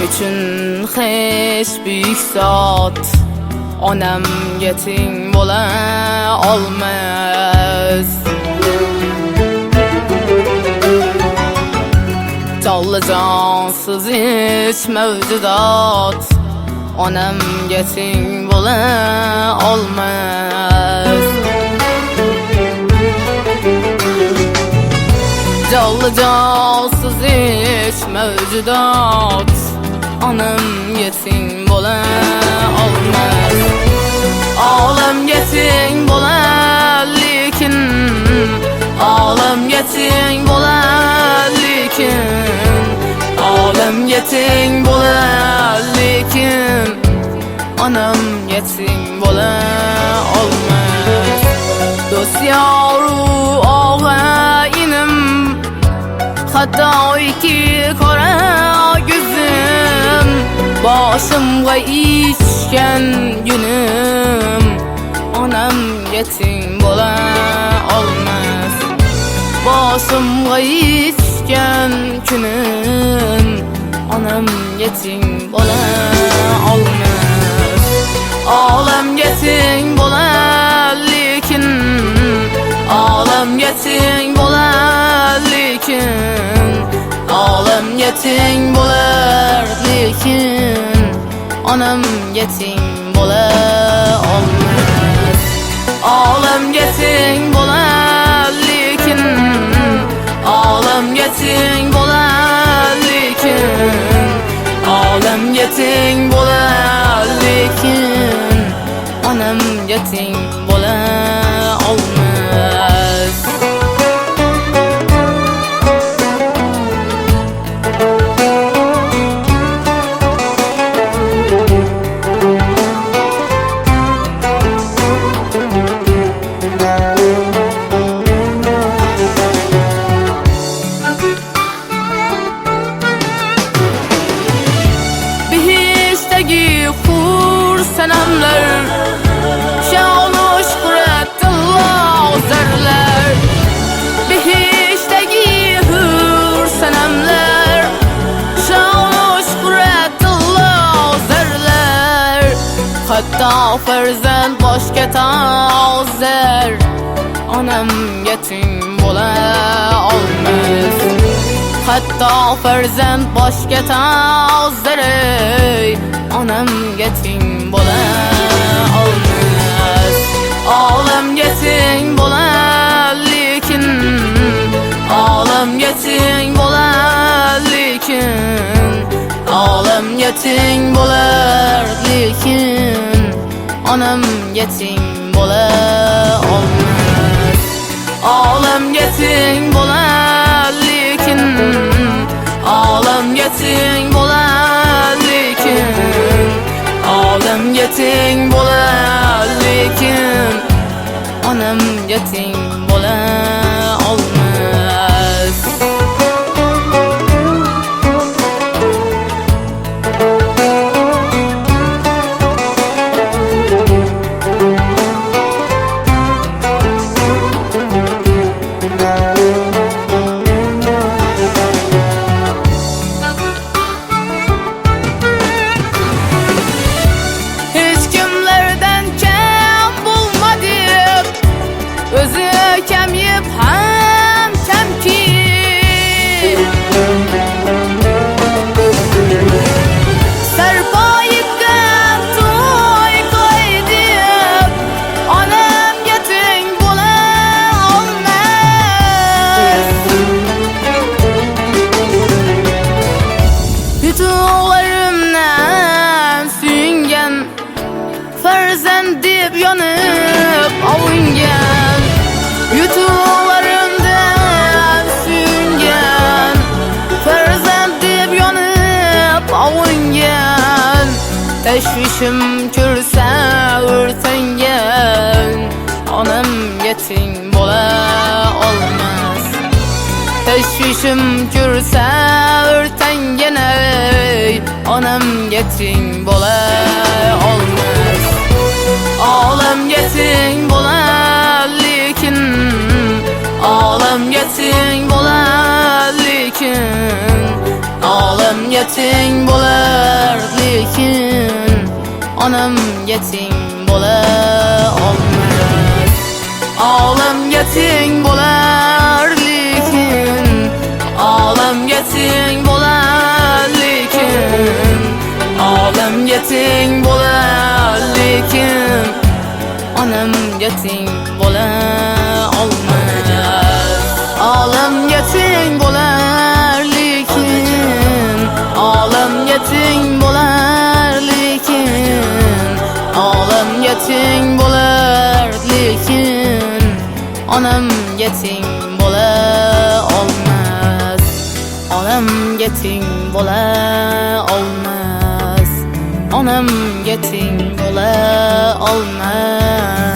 üçün hiç büyük zat onam yeting bola olmaz. Canlı cansız hiç mevcudat onam yeting bola olmaz. Canlı cansız hiç mevcudat onam yeting bola olmaz. Alem yeting bola lekin, alem yeting bola lekin, alem yeting bola lekin, anam yeting bola olmaz. Dost yaru ağaynim, hatta iki kara gözüm, başımga içken günüm, anam yeting bola olmaz. Başımga içken günüm, anam yeting bola olmaz. Alem yeting bola lekin, alem yeting bola lekin, alem yeting bola lekin, anam yeting bola olmaz. Alem yeting bola lekin, alem yeting bola lekin, alem yeting bola lekin, anam yeting bola olmaz. Senamlar şanuş kuratıllah zerler, bihişteki hür senamlar şanuş kuratıllah zerler. Hatta ferzend başka tazer, anam yetim bola olmaz. Hatta ferzend başka tazer, anam yetim bola olmaz. Alem yeting bola lekin, alem yeting bola lekin, alem yeting bola lekin, anam yeting bola olmaz. Alem yeting bola lekin, alem yeting bola lekin, alem yeting bola lekin, anam yeting bola olmaz. Kem yip hem kem ki, serpayip gem toy koydip, anam yeting bola olmaz. Yutularımdan süingen, ferzend dip yanıp avingen. Yutularımdan süngen, ferzend dip yanıp avingen. Teşvişim kürse örtengen, anam yeting bola olmaz. Teşvişim kürse örtengen, anam yeting bola olmaz. Alem yeting bola lekin, alem yeting bola lekin, alem yeting bo'lar, lekin onam yeting bo'la olmas. Olamga teng bo'lar, lekin olamga teng bo'lar, lekin olamga teng bo'lar, lekin onamga teng bo'la olmas. Olamga teng bo'lar, lekin olamga teng bo'lar, lekin olamga teng bo'lar, lekin onamga teng bo'la olmas. Onamga teng bo'la olmas. Onamga teng bo'la olmas.